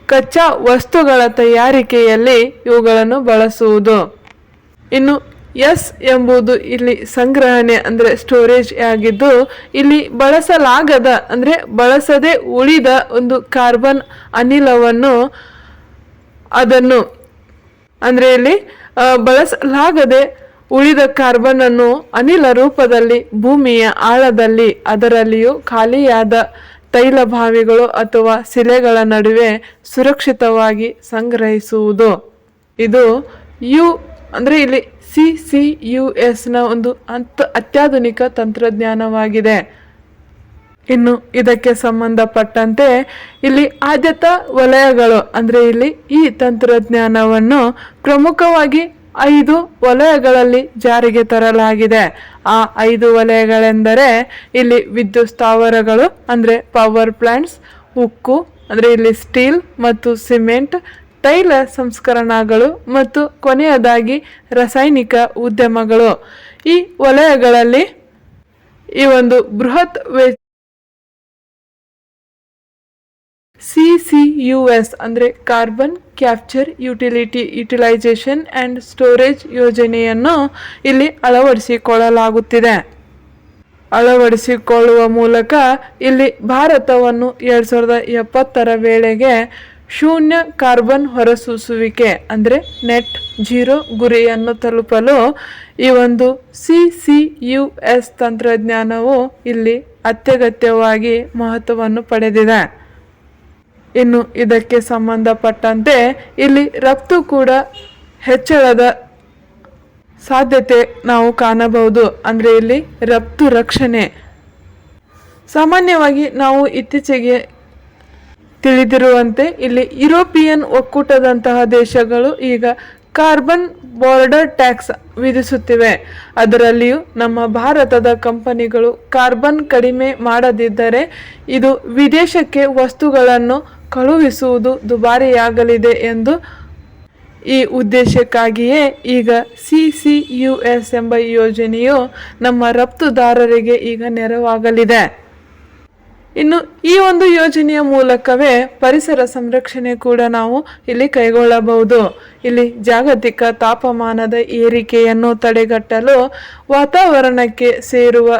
ಕಚ್ಚಾ ವಸ್ತುಗಳ ತಯಾರಿಕೆಯಲ್ಲಿ ಇವುಗಳನ್ನು ಬಳಸುವುದು. ಇನ್ನು ಎಸ್ ಎಂಬುದು ಇಲ್ಲಿ ಸಂಗ್ರಹಣೆ ಅಂದರೆ ಸ್ಟೋರೇಜ್ ಆಗಿದ್ದು ಇಲ್ಲಿ ಬಳಸಲಾಗದ ಅಂದರೆ ಬಳಸದೆ ಉಳಿದ ಒಂದು ಕಾರ್ಬನ್ ಅನಿಲವನ್ನು ಅದನ್ನು ಅಂದರೆ ಇಲ್ಲಿ ಬಳಸಲಾಗದೆ ಉಳಿದ ಕಾರ್ಬನ್ ಅನ್ನು ಅನಿಲ ರೂಪದಲ್ಲಿ ಭೂಮಿಯ ಆಳದಲ್ಲಿ, ಅದರಲ್ಲಿಯೂ ಖಾಲಿಯಾದ ತೈಲ ಬಾವಿಗಳು ಅಥವಾ ಶಿಲೆಗಳ ನಡುವೆ ಸುರಕ್ಷಿತವಾಗಿ ಸಂಗ್ರಹಿಸುವುದು. ಇದು ಅಂದರೆ ಇಲ್ಲಿ CCUSನ ಒಂದು ಅತ್ಯಾಧುನಿಕ ತಂತ್ರಜ್ಞಾನವಾಗಿದೆ. ಇನ್ನು ಇದಕ್ಕೆ ಸಂಬಂಧಪಟ್ಟಂತೆ ಇಲ್ಲಿ ಆದ್ಯತಾ ವಲಯಗಳು ಅಂದರೆ ಇಲ್ಲಿ ಈ ತಂತ್ರಜ್ಞಾನವನ್ನು ಪ್ರಮುಖವಾಗಿ 5 ವಲಯಗಳಲ್ಲಿ ಜಾರಿಗೆ ತರಲಾಗಿದೆ. ಆ 5 ವಲಯಗಳೆಂದರೆ ಇಲ್ಲಿ ವಿದ್ಯುತ್ ಸ್ಥಾವರಗಳು ಅಂದರೆ ಪವರ್ ಪ್ಲಾಂಟ್ಸ್, ಉಕ್ಕು ಅಂದರೆ ಇಲ್ಲಿ ಸ್ಟೀಲ್ ಮತ್ತು ಸಿಮೆಂಟ್, ತೈಲ ಸಂಸ್ಕರಣಾಗಳು ಮತ್ತು ಕೊನೆಯದಾಗಿ ರಾಸಾಯನಿಕ ಉದ್ಯಮಗಳು. ಈ ವಲಯಗಳಲ್ಲಿ ಈ ಒಂದು ಬೃಹತ್ CCUS ಅಂದರೆ carbon capture utilisation and storage ಯೋಜನೆಯನ್ನು ಇಲ್ಲಿ ಅಳವಡಿಸಿಕೊಳ್ಳಲಾಗುತ್ತಿದೆ. ಅಳವಡಿಸಿಕೊಳ್ಳುವ ಮೂಲಕ ಇಲ್ಲಿ ಭಾರತವನ್ನು 2070ರ ವೇಳೆಗೆ ಶೂನ್ಯ ಕಾರ್ಬನ್ ಹೊರಸೂಸುವಿಕೆ ಅಂದರೆ ನೆಟ್ ಜೀರೋ ಗುರಿಯನ್ನು ತಲುಪಲು ಈ ಒಂದು CCUS ತಂತ್ರಜ್ಞಾನವು ಇಲ್ಲಿ ಅತ್ಯಗತ್ಯವಾಗಿ ಮಹತ್ವವನ್ನು ಪಡೆದಿದೆ. ಇನ್ನು ಇದಕ್ಕೆ ಸಂಬಂಧಪಟ್ಟಂತೆ ಇಲ್ಲಿ ರಫ್ತು ಕೂಡ ಹೆಚ್ಚಳದ ಸಾಧ್ಯತೆ ನಾವು ಕಾಣಬಹುದು. ಅಂದರೆ ಇಲ್ಲಿ ರಫ್ತು ರಕ್ಷಣೆ ಸಾಮಾನ್ಯವಾಗಿ ನಾವು ಇತ್ತೀಚೆಗೆ ತಿಳಿದಿರುವಂತೆ ಇಲ್ಲಿ ಯುರೋಪಿಯನ್ ಒಕ್ಕೂಟದಂತಹ ದೇಶಗಳು ಈಗ ಕಾರ್ಬನ್ ಬಾರ್ಡರ್ ಟ್ಯಾಕ್ಸ್ ವಿಧಿಸುತ್ತಿವೆ. ಅದರಲ್ಲಿಯೂ ನಮ್ಮ ಭಾರತದ ಕಂಪನಿಗಳು ಕಾರ್ಬನ್ ಕಡಿಮೆ ಮಾಡದಿದ್ದರೆ ಇದು ವಿದೇಶಕ್ಕೆ ವಸ್ತುಗಳನ್ನು ಕಳುಹಿಸುವುದು ದುಬಾರಿಯಾಗಲಿದೆ ಎಂದು ಈ ಉದ್ದೇಶಕ್ಕಾಗಿಯೇ ಈಗ CCUS ಎಂಬ ಯೋಜನೆಯು ನಮ್ಮ ರಫ್ತುದಾರರಿಗೆ ಈಗ ನೆರವಾಗಲಿದೆ. ಇನ್ನು ಈ ಒಂದು ಯೋಜನೆಯ ಮೂಲಕವೇ ಪರಿಸರ ಸಂರಕ್ಷಣೆ ಕೂಡ ನಾವು ಇಲ್ಲಿ ಕೈಗೊಳ್ಳಬಹುದು. ಇಲ್ಲಿ ಜಾಗತಿಕ ತಾಪಮಾನದ ಏರಿಕೆಯನ್ನು ತಡೆಗಟ್ಟಲು ವಾತಾವರಣಕ್ಕೆ ಸೇರುವ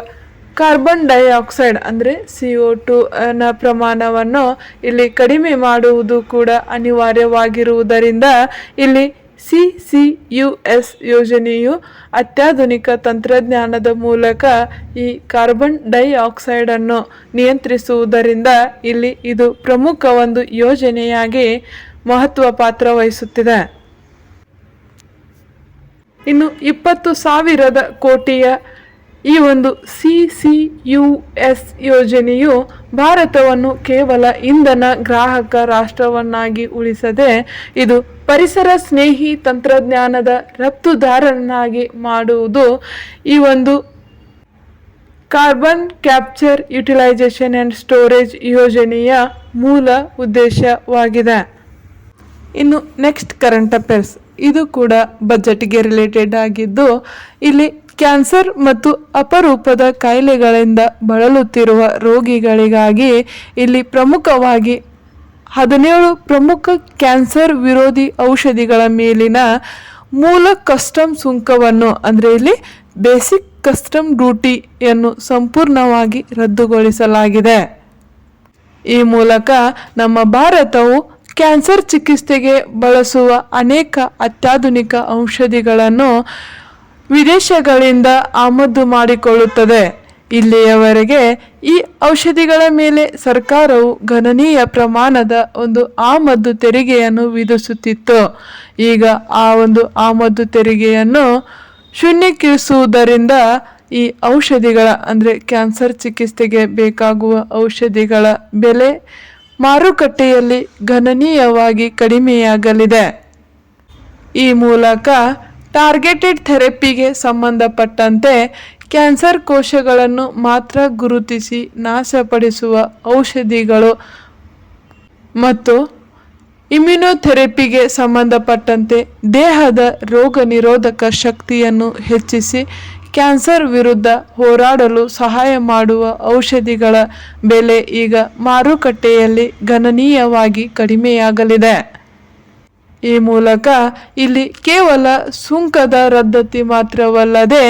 ಕಾರ್ಬನ್ ಡೈಆಕ್ಸೈಡ್ ಅಂದರೆ CO2 ನ ಪ್ರಮಾಣವನ್ನು ಇಲ್ಲಿ ಕಡಿಮೆ ಮಾಡುವುದು ಕೂಡ ಅನಿವಾರ್ಯವಾಗಿರುವುದರಿಂದ ಇಲ್ಲಿ CCUS ಯೋಜನೆಯು ಅತ್ಯಾಧುನಿಕ ತಂತ್ರಜ್ಞಾನದ ಮೂಲಕ ಈ ಕಾರ್ಬನ್ ಡೈಆಕ್ಸೈಡನ್ನು ನಿಯಂತ್ರಿಸುವುದರಿಂದ ಇಲ್ಲಿ ಇದು ಪ್ರಮುಖ ಒಂದು ಯೋಜನೆಯಾಗಿ ಮಹತ್ವ ಪಾತ್ರ ವಹಿಸುತ್ತಿದೆ. ಇನ್ನು 20,000 ಕೋಟಿಯ ಈ ಒಂದು CCUS ಯೋಜನೆಯು ಭಾರತವನ್ನು ಕೇವಲ ಇಂಧನ ಗ್ರಾಹಕ ರಾಷ್ಟ್ರವನ್ನಾಗಿ ಉಳಿಸದೆ ಇದು ಪರಿಸರ ಸ್ನೇಹಿ ತಂತ್ರಜ್ಞಾನದ ರಫ್ತುದಾರನಾಗಿ ಮಾಡುವುದು ಈ ಒಂದು carbon capture utilisation and storage ಯೋಜನೆಯ ಮೂಲ ಉದ್ದೇಶವಾಗಿದೆ. ಇನ್ನು ನೆಕ್ಸ್ಟ್ ಕರೆಂಟ್ ಅಫೇರ್ಸ್, ಇದು ಕೂಡ ಬಜೆಟ್ಗೆ ರಿಲೇಟೆಡ್ ಆಗಿದ್ದು ಇಲ್ಲಿ ಕ್ಯಾನ್ಸರ್ ಮತ್ತು ಅಪರೂಪದ ಕಾಯಿಲೆಗಳಿಂದ ಬಳಲುತ್ತಿರುವ ರೋಗಿಗಳಿಗಾಗಿ ಇಲ್ಲಿ ಪ್ರಮುಖವಾಗಿ 17 ಪ್ರಮುಖ ಕ್ಯಾನ್ಸರ್ ವಿರೋಧಿ ಔಷಧಿಗಳ ಮೇಲಿನ ಮೂಲ ಕಸ್ಟಮ್ ಸುಂಕವನ್ನು ಅಂದರೆ ಇಲ್ಲಿ ಬೇಸಿಕ್ ಕಸ್ಟಮ್ ಡ್ಯೂಟಿಯನ್ನು ಸಂಪೂರ್ಣವಾಗಿ ರದ್ದುಗೊಳಿಸಲಾಗಿದೆ. ಈ ಮೂಲಕ ನಮ್ಮ ಭಾರತವು ಕ್ಯಾನ್ಸರ್ ಚಿಕಿತ್ಸೆಗೆ ಬಳಸುವ ಅನೇಕ ಅತ್ಯಾಧುನಿಕ ಔಷಧಿಗಳನ್ನು ವಿದೇಶಗಳಿಂದ ಆಮದು ಮಾಡಿಕೊಳ್ಳುತ್ತದೆ. ಇಲ್ಲಿಯವರೆಗೆ ಈ ಔಷಧಿಗಳ ಮೇಲೆ ಸರ್ಕಾರವು ಗಣನೀಯ ಪ್ರಮಾಣದ ಒಂದು ಆಮದು ತೆರಿಗೆಯನ್ನು ವಿಧಿಸುತ್ತಿತ್ತು. ಈಗ ಆ ಒಂದು ಆಮದು ತೆರಿಗೆಯನ್ನು ಶೂನ್ಯಕ್ಕಳಿಸುವುದರಿಂದ ಈ ಔಷಧಿಗಳ ಅಂದರೆ ಕ್ಯಾನ್ಸರ್ ಚಿಕಿತ್ಸೆಗೆ ಬೇಕಾಗುವ ಔಷಧಿಗಳ ಬೆಲೆ ಮಾರುಕಟ್ಟೆಯಲ್ಲಿ ಗಣನೀಯವಾಗಿ ಕಡಿಮೆಯಾಗಲಿದೆ. ಈ ಮೂಲಕ ಟಾರ್ಗೆಟೆಡ್ ಥೆರಪಿಗೆ ಸಂಬಂಧಪಟ್ಟಂತೆ ಕ್ಯಾನ್ಸರ್ ಕೋಶಗಳನ್ನು ಮಾತ್ರ ಗುರುತಿಸಿ ನಾಶಪಡಿಸುವ ಔಷಧಿಗಳು ಮತ್ತು ಇಮ್ಯುನೊಥೆರಪಿಗೆ ಸಂಬಂಧಪಟ್ಟಂತೆ ದೇಹದ ರೋಗ ನಿರೋಧಕ ಶಕ್ತಿಯನ್ನು ಹೆಚ್ಚಿಸಿ ಕ್ಯಾನ್ಸರ್ ವಿರುದ್ಧ ಹೋರಾಡಲು ಸಹಾಯ ಮಾಡುವ ಔಷಧಿಗಳ ಬೆಲೆ ಈಗ ಮಾರುಕಟ್ಟೆಯಲ್ಲಿ ಗಣನೀಯವಾಗಿ ಕಡಿಮೆಯಾಗಲಿದೆ. ಈ ಮೂಲಕ ಇಲ್ಲಿ ಕೇವಲ ಸುಂಕದ ರದ್ದತಿ ಮಾತ್ರವಲ್ಲದೆ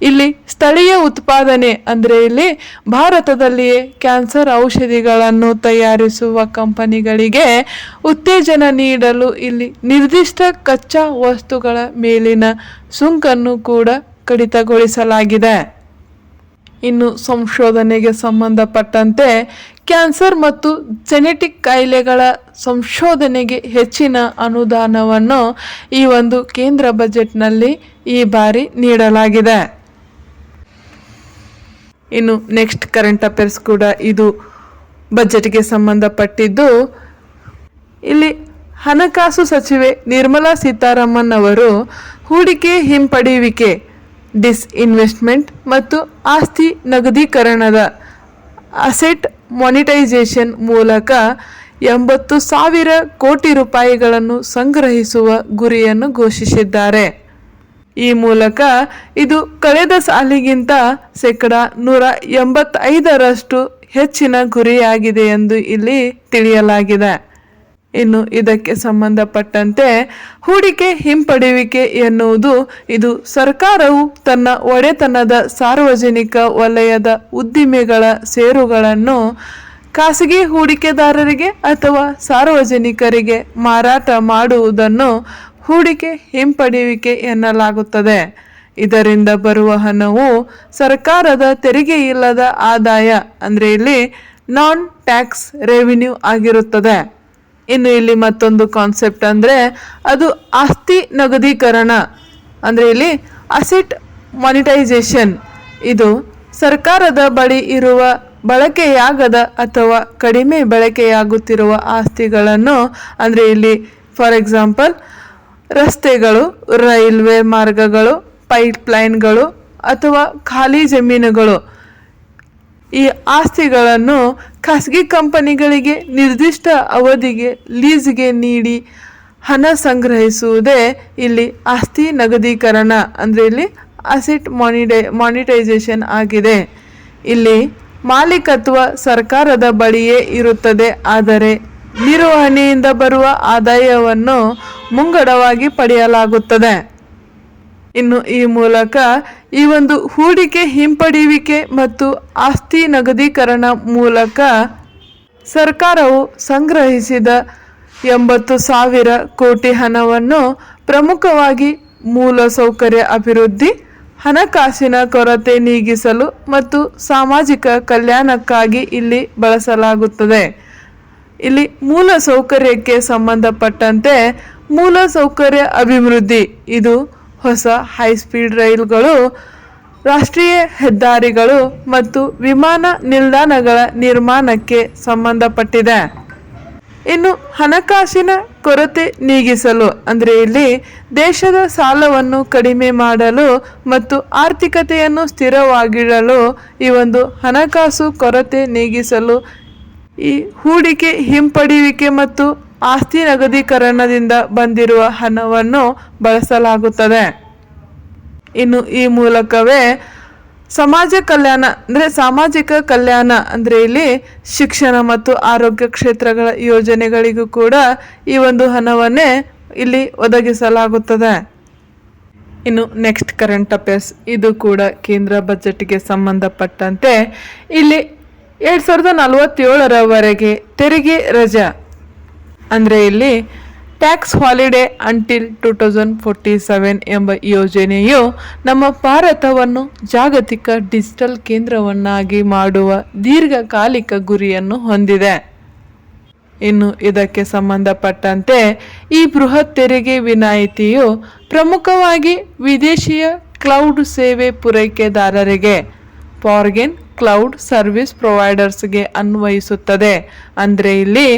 ಇಲ್ಲಿ ಸ್ಥಳೀಯ ಉತ್ಪಾದನೆ ಅಂದರೆ ಇಲ್ಲಿ ಭಾರತದಲ್ಲಿಯೇ ಕ್ಯಾನ್ಸರ್ ಔಷಧಿಗಳನ್ನು ತಯಾರಿಸುವ ಕಂಪನಿಗಳಿಗೆ ಉತ್ತೇಜನ ನೀಡಲು ಇಲ್ಲಿ ನಿರ್ದಿಷ್ಟ ಕಚ್ಚಾ ವಸ್ತುಗಳ ಮೇಲಿನ ಸುಂಕನ್ನು ಕೂಡ ಕಡಿತಗೊಳಿಸಲಾಗಿದೆ. ಇನ್ನು ಸಂಶೋಧನೆಗೆ ಸಂಬಂಧಪಟ್ಟಂತೆ ಕ್ಯಾನ್ಸರ್ ಮತ್ತು ಜೆನೆಟಿಕ್ ಕಾಯಿಲೆಗಳ ಸಂಶೋಧನೆಗೆ ಹೆಚ್ಚಿನ ಅನುದಾನವನ್ನು ಈ ಒಂದು ಕೇಂದ್ರ ಬಜೆಟ್ನಲ್ಲಿ ಈ ಬಾರಿ ನೀಡಲಾಗಿದೆ. ಇನ್ನು ನೆಕ್ಸ್ಟ್ ಕರೆಂಟ್ ಅಫೇರ್ಸ್ ಕೂಡ ಇದು ಬಜೆಟ್ಗೆ ಸಂಬಂಧಪಟ್ಟಿದ್ದು, ಇಲ್ಲಿ ಹಣಕಾಸು ಸಚಿವೆ ನಿರ್ಮಲಾ ಸೀತಾರಾಮನ್ ಅವರು ಹೂಡಿಕೆ ಹಿಂಪಡೆಯುವಿಕೆ, ಡಿಸ್ಇನ್ವೆಸ್ಟ್ಮೆಂಟ್ ಮತ್ತು ಆಸ್ತಿ ನಗದೀಕರಣದ ಅಸೆಟ್ ಮಾನಿಟೈಸೇಷನ್ ಮೂಲಕ 80,000 ಕೋಟಿ ರೂಪಾಯಿಗಳನ್ನು ಸಂಗ್ರಹಿಸುವ ಗುರಿಯನ್ನು ಘೋಷಿಸಿದ್ದಾರೆ. ಈ ಮೂಲಕ ಇದು ಕಳೆದ ಸಾಲಿಗಿಂತ 185% ಹೆಚ್ಚಿನ ಗುರಿಯಾಗಿದೆ ಎಂದು ಇಲ್ಲಿ ತಿಳಿಯಲಾಗಿದೆ. ಇನ್ನು ಇದಕ್ಕೆ ಸಂಬಂಧಪಟ್ಟಂತೆ ಹೂಡಿಕೆ ಹಿಂಪಡೆಯುವಿಕೆ ಎನ್ನುವುದು ಇದು ಸರ್ಕಾರವು ತನ್ನ ಒಡೆತನದ ಸಾರ್ವಜನಿಕ ವಲಯದ ಉದ್ದಿಮೆಗಳ ಷೇರುಗಳನ್ನು ಖಾಸಗಿ ಹೂಡಿಕೆದಾರರಿಗೆ ಅಥವಾ ಸಾರ್ವಜನಿಕರಿಗೆ ಮಾರಾಟ ಮಾಡುವುದನ್ನು ಹೂಡಿಕೆ ಹಿಂಪಡೆಯುವಿಕೆ ಎನ್ನಲಾಗುತ್ತದೆ. ಇದರಿಂದ ಬರುವ ಹಣವು ಸರ್ಕಾರದ ತೆರಿಗೆ ಇಲ್ಲದ ಆದಾಯ ಅಂದರೆ ಇಲ್ಲಿ ನಾನ್ ಟ್ಯಾಕ್ಸ್ ರೆವಿನ್ಯೂ ಆಗಿರುತ್ತದೆ. ಇನ್ನು ಇಲ್ಲಿ ಮತ್ತೊಂದು ಕಾನ್ಸೆಪ್ಟ್ ಅಂದರೆ ಅದು ಆಸ್ತಿ ನಗದೀಕರಣ ಅಂದರೆ ಇಲ್ಲಿ ಅಸೆಟ್ ಮಾನಿಟೈಸೇಷನ್. ಇದು ಸರ್ಕಾರದ ಬಳಿ ಇರುವ ಬಳಕೆಯಾಗದ ಅಥವಾ ಕಡಿಮೆ ಬಳಕೆಯಾಗುತ್ತಿರುವ ಆಸ್ತಿಗಳನ್ನು ಅಂದರೆ ಇಲ್ಲಿ ಫಾರ್ ಎಕ್ಸಾಂಪಲ್ ರಸ್ತೆಗಳು, ರೈಲ್ವೆ ಮಾರ್ಗಗಳು, ಪೈಪ್ಲೈನ್ಗಳು ಅಥವಾ ಖಾಲಿ ಜಮೀನುಗಳು, ಈ ಆಸ್ತಿಗಳನ್ನು ಖಾಸಗಿ ಕಂಪನಿಗಳಿಗೆ ನಿರ್ದಿಷ್ಟ ಅವಧಿಗೆ ಲೀಸ್ಗೆ ನೀಡಿ ಹಣ ಸಂಗ್ರಹಿಸುವುದೇ ಇಲ್ಲಿ ಆಸ್ತಿ ನಗದೀಕರಣ ಅಂದರೆ ಇಲ್ಲಿ ಅಸೆಟ್ ಮಾನಿಟೈಸೇಷನ್ ಆಗಿದೆ. ಇಲ್ಲಿ ಮಾಲೀಕತ್ವ ಸರ್ಕಾರದ ಬಳಿಯೇ ಇರುತ್ತದೆ, ಆದರೆ ನಿರ್ವಹಣೆಯಿಂದ ಬರುವ ಆದಾಯವನ್ನು ಮುಂಗಡವಾಗಿ ಪಡೆಯಲಾಗುತ್ತದೆ. ಇನ್ನು ಈ ಮೂಲಕ ಈ ಒಂದು ಹೂಡಿಕೆ ಹಿಂಪಡೆಯುವಿಕೆ ಮತ್ತು ಆಸ್ತಿ ನಗದೀಕರಣ ಮೂಲಕ ಸರ್ಕಾರವು ಸಂಗ್ರಹಿಸಿದ 80,000 ಕೋಟಿ ಹಣವನ್ನು ಪ್ರಮುಖವಾಗಿ ಮೂಲಸೌಕರ್ಯ ಅಭಿವೃದ್ಧಿ, ಹಣಕಾಸಿನ ಕೊರತೆ ನೀಗಿಸಲು ಮತ್ತು ಸಾಮಾಜಿಕ ಕಲ್ಯಾಣಕ್ಕಾಗಿ ಇಲ್ಲಿ ಬಳಸಲಾಗುತ್ತದೆ. ಇಲ್ಲಿ ಮೂಲಸೌಕರ್ಯಕ್ಕೆ ಸಂಬಂಧಪಟ್ಟಂತೆ ಮೂಲಸೌಕರ್ಯ ಅಭಿವೃದ್ಧಿ ಇದು ಹೊಸ ಹೈಸ್ಪೀಡ್ ರೈಲುಗಳು, ರಾಷ್ಟ್ರೀಯ ಹೆದ್ದಾರಿಗಳು ಮತ್ತು ವಿಮಾನ ನಿಲ್ದಾಣಗಳ ನಿರ್ಮಾಣಕ್ಕೆ ಸಂಬಂಧಪಟ್ಟಿದೆ. ಇನ್ನು ಹಣಕಾಸಿನ ಕೊರತೆ ನೀಗಿಸಲು ಅಂದರೆ ಇಲ್ಲಿ ದೇಶದ ಸಾಲವನ್ನು ಕಡಿಮೆ ಮಾಡಲು ಮತ್ತು ಆರ್ಥಿಕತೆಯನ್ನು ಸ್ಥಿರವಾಗಿಡಲು ಈ ಒಂದು ಹಣಕಾಸು ಕೊರತೆ ನೀಗಿಸಲು ಈ ಹೂಡಿಕೆ ಹಿಂಪಡೆಯುವಿಕೆ ಮತ್ತು ಆಸ್ತಿ ನಗದೀಕರಣದಿಂದ ಬಂದಿರುವ ಹಣವನ್ನು ಬಳಸಲಾಗುತ್ತದೆ. ಇನ್ನು ಈ ಮೂಲಕವೇ ಸಾಮಾಜಿಕ ಕಲ್ಯಾಣ ಅಂದರೆ ಇಲ್ಲಿ ಶಿಕ್ಷಣ ಮತ್ತು ಆರೋಗ್ಯ ಕ್ಷೇತ್ರಗಳ ಯೋಜನೆಗಳಿಗೂ ಕೂಡ ಈ ಒಂದು ಹಣವನ್ನೇ ಇಲ್ಲಿ ಒದಗಿಸಲಾಗುತ್ತದೆ. ಇನ್ನು ನೆಕ್ಸ್ಟ್ ಕರೆಂಟ್ ಅಫೇರ್ಸ್ ಇದು ಕೂಡ ಕೇಂದ್ರ ಬಜೆಟ್ಗೆ ಸಂಬಂಧಪಟ್ಟಂತೆ ಇಲ್ಲಿ 2047ರವರೆಗೆ ತೆರಿಗೆ ರಜಾ ಅಂದರೆ ಇಲ್ಲಿ ಟ್ಯಾಕ್ಸ್ ಹಾಲಿಡೇ ಅಂಟಿಲ್ 2047 ಎಂಬ ಯೋಜನೆಯು ನಮ್ಮ ಭಾರತವನ್ನು ಜಾಗತಿಕ ಡಿಜಿಟಲ್ ಕೇಂದ್ರವನ್ನಾಗಿ ಮಾಡುವ ದೀರ್ಘಕಾಲಿಕ ಗುರಿಯನ್ನು ಹೊಂದಿದೆ. ಇನ್ನು ಇದಕ್ಕೆ ಸಂಬಂಧಪಟ್ಟಂತೆ ಈ ಬೃಹತ್ ತೆರಿಗೆ ವಿನಾಯಿತಿಯು ಪ್ರಮುಖವಾಗಿ ವಿದೇಶಿಯ ಕ್ಲೌಡ್ ಸೇವೆ ಪೂರೈಕೆದಾರರಿಗೆ ಫಾರಿನ್ ಕ್ಲೌಡ್ ಸರ್ವಿಸ್ ಪ್ರೊವೈಡರ್ಸ್ಗೆ ಅನ್ವಯಿಸುತ್ತದೆ. ಅಂದರೆ ಇಲ್ಲಿ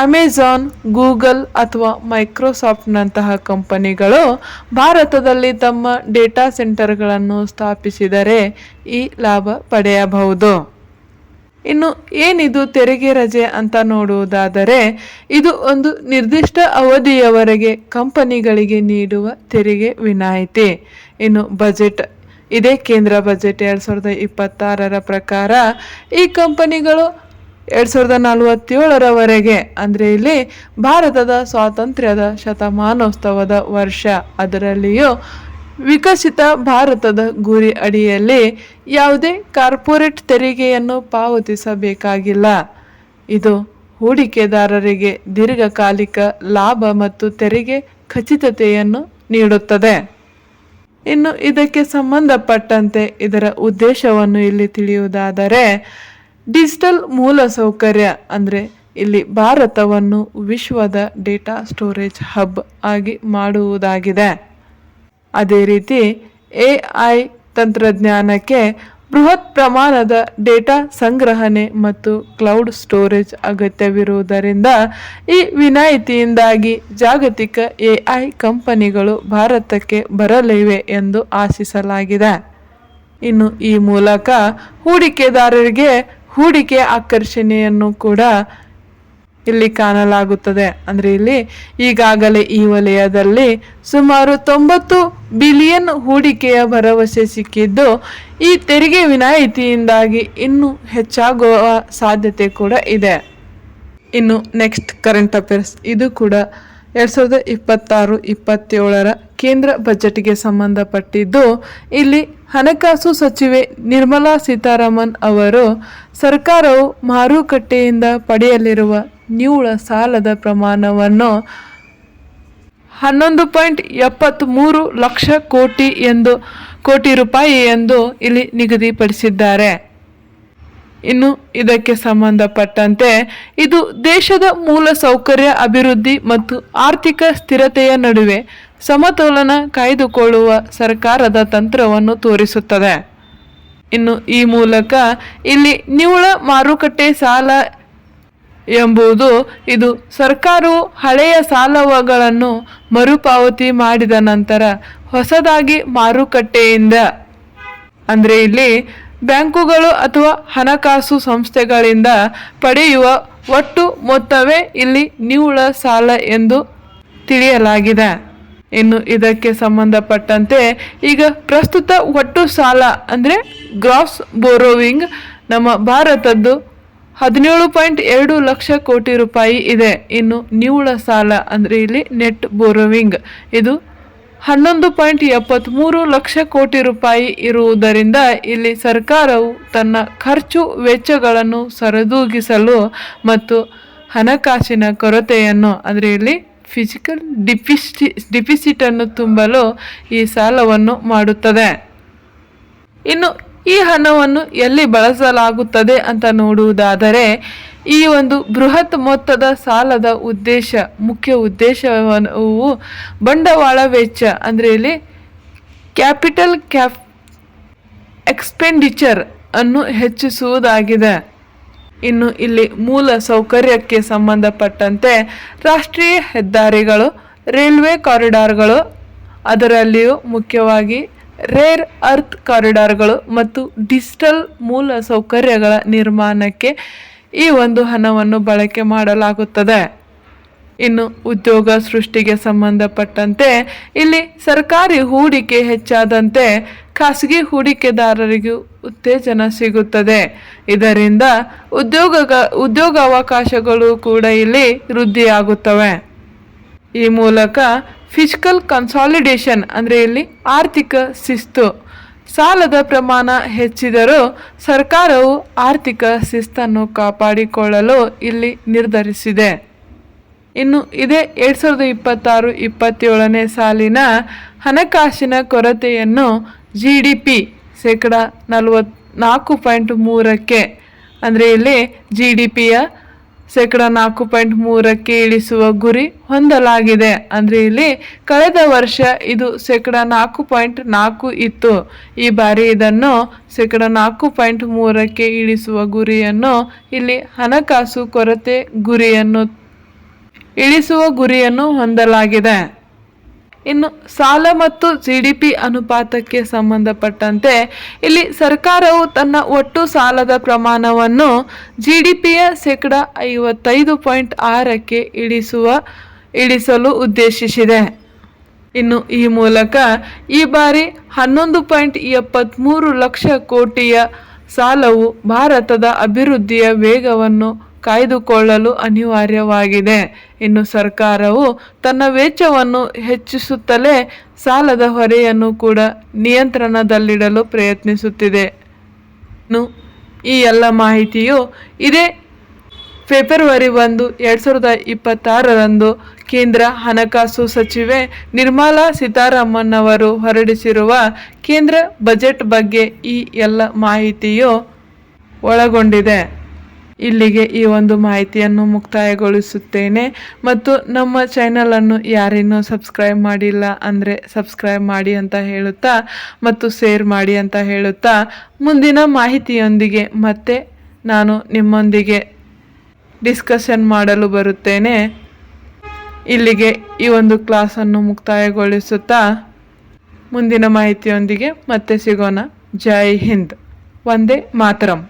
ಅಮೆಜಾನ್, ಗೂಗಲ್ ಅಥವಾ ಮೈಕ್ರೋಸಾಫ್ಟ್ನಂತಹ ಕಂಪನಿಗಳು ಭಾರತದಲ್ಲಿ ತಮ್ಮ ಡೇಟಾ ಸೆಂಟರ್ಗಳನ್ನು ಸ್ಥಾಪಿಸಿದರೆ ಈ ಲಾಭ ಪಡೆಯಬಹುದು. ಇನ್ನು ಏನಿದು ತೆರಿಗೆ ರಜೆ ಅಂತ ನೋಡುವುದಾದರೆ ಇದು ಒಂದು ನಿರ್ದಿಷ್ಟ ಅವಧಿಯವರೆಗೆ ಕಂಪನಿಗಳಿಗೆ ನೀಡುವ ತೆರಿಗೆ ವಿನಾಯಿತಿ. ಇನ್ನು ಬಜೆಟ್ ಇದೇ ಕೇಂದ್ರ ಬಜೆಟ್ 2026ರ ಪ್ರಕಾರ ಈ ಕಂಪನಿಗಳು 2047ರವರೆಗೆ ಅಂದರೆ ಇಲ್ಲಿ ಭಾರತದ ಸ್ವಾತಂತ್ರ್ಯದ ಶತಮಾನೋತ್ಸವದ ವರ್ಷ, ಅದರಲ್ಲಿಯೂ ವಿಕಸಿತ ಭಾರತದ ಗುರಿ ಅಡಿಯಲ್ಲಿ ಯಾವುದೇ ಕಾರ್ಪೊರೇಟ್ ತೆರಿಗೆಯನ್ನು ಪಾವತಿಸಬೇಕಾಗಿಲ್ಲ. ಇದು ಹೂಡಿಕೆದಾರರಿಗೆ ದೀರ್ಘಕಾಲಿಕ ಲಾಭ ಮತ್ತು ತೆರಿಗೆ ಖಚಿತತೆಯನ್ನು ನೀಡುತ್ತದೆ. ಇನ್ನು ಇದಕ್ಕೆ ಸಂಬಂಧಪಟ್ಟಂತೆ ಇದರ ಉದ್ದೇಶವನ್ನು ಇಲ್ಲಿ ತಿಳಿಯುವುದಾದರೆ ಡಿಜಿಟಲ್ ಮೂಲಸೌಕರ್ಯ ಅಂದರೆ ಇಲ್ಲಿ ಭಾರತವನ್ನು ವಿಶ್ವದ ಡೇಟಾ ಸ್ಟೋರೇಜ್ ಹಬ್ ಆಗಿ ಮಾಡುವುದಾಗಿದೆ. ಅದೇ ರೀತಿ AI ತಂತ್ರಜ್ಞಾನಕ್ಕೆ ಬೃಹತ್ ಪ್ರಮಾಣದ ಡೇಟಾ ಸಂಗ್ರಹಣೆ ಮತ್ತು ಕ್ಲೌಡ್ ಸ್ಟೋರೇಜ್ ಅಗತ್ಯವಿರುವುದರಿಂದ ಈ ವಿನಾಯಿತಿಯಿಂದಾಗಿ ಜಾಗತಿಕ AI ಕಂಪನಿಗಳು ಭಾರತಕ್ಕೆ ಬರಲಿವೆ ಎಂದು ಆಶಿಸಲಾಗಿದೆ. ಇನ್ನು ಈ ಮೂಲಕ ಹೂಡಿಕೆದಾರರಿಗೆ ಹೂಡಿಕೆ ಆಕರ್ಷಣೆಯನ್ನು ಕೂಡ ಇಲ್ಲಿ ಕಾಣಲಾಗುತ್ತದೆ. ಅಂದರೆ ಇಲ್ಲಿ ಈಗಾಗಲೇ ಈ ವಲಯದಲ್ಲಿ ಸುಮಾರು 90 ಬಿಲಿಯನ್ ಹೂಡಿಕೆಯ ಭರವಸೆ ಸಿಕ್ಕಿದ್ದು, ಈ ತೆರಿಗೆ ವಿನಾಯಿತಿಯಿಂದಾಗಿ ಇನ್ನೂ ಹೆಚ್ಚಾಗುವ ಸಾಧ್ಯತೆ ಕೂಡ ಇದೆ. ಇನ್ನು ನೆಕ್ಸ್ಟ್ ಕರೆಂಟ್ ಅಫೇರ್ಸ್, ಇದು ಕೂಡ 2026-27 ಕೇಂದ್ರ ಬಜೆಟ್ಗೆ ಸಂಬಂಧಪಟ್ಟಿದ್ದು, ಇಲ್ಲಿ ಹಣಕಾಸು ಸಚಿವೆ ನಿರ್ಮಲಾ ಸೀತಾರಾಮನ್ ಅವರು ಸರ್ಕಾರವು ಮಾರುಕಟ್ಟೆಯಿಂದ ಪಡೆಯಲಿರುವ ನಿವ್ವಳ ಸಾಲದ ಪ್ರಮಾಣವನ್ನು 11.73 ಲಕ್ಷ ಕೋಟಿ ರೂಪಾಯಿ ಎಂದು ಇಲ್ಲಿ ನಿಗದಿಪಡಿಸಿದ್ದಾರೆ. ಇನ್ನು ಇದಕ್ಕೆ ಸಂಬಂಧಪಟ್ಟಂತೆ ಇದು ದೇಶದ ಮೂಲಸೌಕರ್ಯ ಅಭಿವೃದ್ಧಿ ಮತ್ತು ಆರ್ಥಿಕ ಸ್ಥಿರತೆಯ ನಡುವೆ ಸಮತೋಲನ ಕಾಯ್ದುಕೊಳ್ಳುವ ಸರ್ಕಾರದ ತಂತ್ರವನ್ನು ತೋರಿಸುತ್ತದೆ. ಇನ್ನು ಈ ಮೂಲಕ ಇಲ್ಲಿ ನಿವ್ವಳ ಮಾರುಕಟ್ಟೆ ಸಾಲ ಎಂಬುದು ಇದು ಸರ್ಕಾರವು ಹಳೆಯ ಸಾಲಗಳನ್ನು ಮರುಪಾವತಿ ಮಾಡಿದ ನಂತರ ಹೊಸದಾಗಿ ಮಾರುಕಟ್ಟೆಯಿಂದ, ಅಂದರೆ ಇಲ್ಲಿ ಬ್ಯಾಂಕುಗಳು ಅಥವಾ ಹಣಕಾಸು ಸಂಸ್ಥೆಗಳಿಂದ ಪಡೆಯುವ ಒಟ್ಟು ಮೊತ್ತವೇ ಇಲ್ಲಿ ನಿವ್ವಳ ಸಾಲ ಎಂದು ತಿಳಿಯಲಾಗಿದೆ. ಇನ್ನು ಇದಕ್ಕೆ ಸಂಬಂಧಪಟ್ಟಂತೆ ಈಗ ಪ್ರಸ್ತುತ ಒಟ್ಟು ಸಾಲ ಅಂದರೆ ಗ್ರಾಸ್ ಬೋರೋವಿಂಗ್ ನಮ್ಮ ಭಾರತದ್ದು 17.2 ಲಕ್ಷ ಕೋಟಿ ರೂಪಾಯಿ ಇದೆ. ಇನ್ನು ನಿವ್ವಳ ಸಾಲ ಅಂದರೆ ಇಲ್ಲಿ ನೆಟ್ ಬೋರೋವಿಂಗ್ ಇದು 11.73 ಲಕ್ಷ ಕೋಟಿ ರೂಪಾಯಿ ಇರುವುದರಿಂದ ಇಲ್ಲಿ ಸರ್ಕಾರವು ತನ್ನ ಖರ್ಚು ವೆಚ್ಚಗಳನ್ನು ಸರಿದೂಗಿಸಲು ಮತ್ತು ಹಣಕಾಸಿನ ಕೊರತೆಯನ್ನು, ಅಂದರೆ ಇಲ್ಲಿ ಫಿಸಿಕಲ್ ಡಿಫಿಸಿಟನ್ನು ತುಂಬಲು ಈ ಸಾಲವನ್ನು ಮಾಡುತ್ತದೆ. ಇನ್ನು ಈ ಹಣವನ್ನು ಎಲ್ಲಿ ಬಳಸಲಾಗುತ್ತದೆ ಅಂತ ನೋಡುವುದಾದರೆ, ಈ ಒಂದು ಬೃಹತ್ ಮೊತ್ತದ ಸಾಲದ ಮುಖ್ಯ ಉದ್ದೇಶವು ಬಂಡವಾಳ ವೆಚ್ಚ, ಅಂದರೆ ಇಲ್ಲಿ ಕ್ಯಾಪಿಟಲ್ ಎಕ್ಸ್ಪೆಂಡಿಚರ್ ಅನ್ನು ಹೆಚ್ಚಿಸುವುದಾಗಿದೆ. ಇನ್ನು ಇಲ್ಲಿ ಮೂಲ ಸೌಕರ್ಯಕ್ಕೆ ಸಂಬಂಧಪಟ್ಟಂತೆ ರಾಷ್ಟ್ರೀಯ ಹೆದ್ದಾರಿಗಳು, ರೈಲ್ವೆ ಕಾರಿಡಾರ್ಗಳು, ಅದರಲ್ಲಿಯೂ ಮುಖ್ಯವಾಗಿ ರೇರ್ ಅರ್ತ್ ಕಾರಿಡಾರ್ಗಳು ಮತ್ತು ಡಿಜಿಟಲ್ ಮೂಲ ಸೌಕರ್ಯಗಳ ನಿರ್ಮಾಣಕ್ಕೆ ಈ ಒಂದು ಹಣವನ್ನು ಬಳಕೆ ಮಾಡಲಾಗುತ್ತದೆ. ಇನ್ನು ಉದ್ಯೋಗ ಸೃಷ್ಟಿಗೆ ಸಂಬಂಧಪಟ್ಟಂತೆ ಇಲ್ಲಿ ಸರ್ಕಾರಿ ಹೂಡಿಕೆ ಹೆಚ್ಚಾದಂತೆ ಖಾಸಗಿ ಹೂಡಿಕೆದಾರರಿಗೂ ಉತ್ತೇಜನ ಸಿಗುತ್ತದೆ. ಇದರಿಂದ ಉದ್ಯೋಗಾವಕಾಶಗಳು ಕೂಡ ಇಲ್ಲಿ ವೃದ್ಧಿಯಾಗುತ್ತವೆ. ಈ ಮೂಲಕ ಫಿಸ್ಕಲ್ ಕನ್ಸಾಲಿಡೇಷನ್, ಅಂದರೆ ಇಲ್ಲಿ ಆರ್ಥಿಕ ಶಿಸ್ತು, ಸಾಲದ ಪ್ರಮಾಣ ಹೆಚ್ಚಿದರೂ ಸರ್ಕಾರವು ಆರ್ಥಿಕ ಶಿಸ್ತನ್ನು ಕಾಪಾಡಿಕೊಳ್ಳಲು ಇಲ್ಲಿ ನಿರ್ಧರಿಸಿದೆ. ಇನ್ನು ಇದೇ 2026-27 ಸಾಲಿನ ಹಣಕಾಸಿನ ಕೊರತೆಯನ್ನು GDP 44.3%, ಅಂದರೆ ಇಲ್ಲಿ GDPಯ 4.3% ಇಳಿಸುವ ಗುರಿ ಹೊಂದಲಾಗಿದೆ. ಅಂದರೆ ಇಲ್ಲಿ ಕಳೆದ ವರ್ಷ ಇದು 4.4% ಇತ್ತು. ಈ ಬಾರಿ ಇದನ್ನು 4.3% ಇಳಿಸುವ ಗುರಿಯನ್ನು ಇಲ್ಲಿ ಹಣಕಾಸು ಕೊರತೆ ಇಳಿಸುವ ಗುರಿಯನ್ನು ಹೊಂದಲಾಗಿದೆ. ಇನ್ನು ಸಾಲ ಮತ್ತು GDP ಅನುಪಾತಕ್ಕೆ ಸಂಬಂಧಪಟ್ಟಂತೆ ಇಲ್ಲಿ ಸರ್ಕಾರವು ತನ್ನ ಒಟ್ಟು ಸಾಲದ ಪ್ರಮಾಣವನ್ನು GDPಯ 55.6%ಕ್ಕೆ ಇಳಿಸಲು ಉದ್ದೇಶಿಸಿದೆ. ಇನ್ನು ಈ ಮೂಲಕ ಈ ಬಾರಿ 11.73 ಲಕ್ಷ ಕೋಟಿಯ ಸಾಲವು ಭಾರತದ ಅಭಿವೃದ್ಧಿಯ ವೇಗವನ್ನು ಕಾಯ್ದುಕೊಳ್ಳಲು ಅನಿವಾರ್ಯವಾಗಿದೆ. ಇನ್ನು ಸರ್ಕಾರವು ತನ್ನ ವೆಚ್ಚವನ್ನು ಹೆಚ್ಚಿಸುತ್ತಲೇ ಸಾಲದ ಹೊರೆಯನ್ನು ಕೂಡ ನಿಯಂತ್ರಣದಲ್ಲಿಡಲು ಪ್ರಯತ್ನಿಸುತ್ತಿದೆ. ಇನ್ನು ಈ ಎಲ್ಲ ಮಾಹಿತಿಯು ಇದೇ ಫೆಬ್ರವರಿ 1, 2026 ಕೇಂದ್ರ ಹಣಕಾಸು ಸಚಿವೆ ನಿರ್ಮಲಾ ಸೀತಾರಾಮನ್ ಅವರು ಹೊರಡಿಸಿರುವ ಕೇಂದ್ರ ಬಜೆಟ್ ಬಗ್ಗೆ ಈ ಎಲ್ಲ ಮಾಹಿತಿಯು ಒಳಗೊಂಡಿದೆ. ಇಲ್ಲಿಗೆ ಈ ಒಂದು ಮಾಹಿತಿಯನ್ನು ಮುಕ್ತಾಯಗೊಳಿಸುತ್ತೇನೆ ಮತ್ತು ನಮ್ಮ ಚಾನಲನ್ನು ಯಾರಿನ್ನೂ ಸಬ್ಸ್ಕ್ರೈಬ್ ಮಾಡಿಲ್ಲ ಅಂದರೆ ಸಬ್ಸ್ಕ್ರೈಬ್ ಮಾಡಿ ಅಂತ ಹೇಳುತ್ತಾ ಮತ್ತು ಶೇರ್ ಮಾಡಿ ಅಂತ ಹೇಳುತ್ತಾ ಮುಂದಿನ ಮಾಹಿತಿಯೊಂದಿಗೆ ಮತ್ತೆ ನಾನು ನಿಮ್ಮೊಂದಿಗೆ ಡಿಸ್ಕಷನ್ ಮಾಡಲು ಬರುತ್ತೇನೆ. ಇಲ್ಲಿಗೆ ಈ ಒಂದು ಕ್ಲಾಸನ್ನು ಮುಕ್ತಾಯಗೊಳಿಸುತ್ತಾ ಮುಂದಿನ ಮಾಹಿತಿಯೊಂದಿಗೆ ಮತ್ತೆ ಸಿಗೋಣ. ಜೈ ಹಿಂದ್, ವಂದೇ ಮಾತರಂ.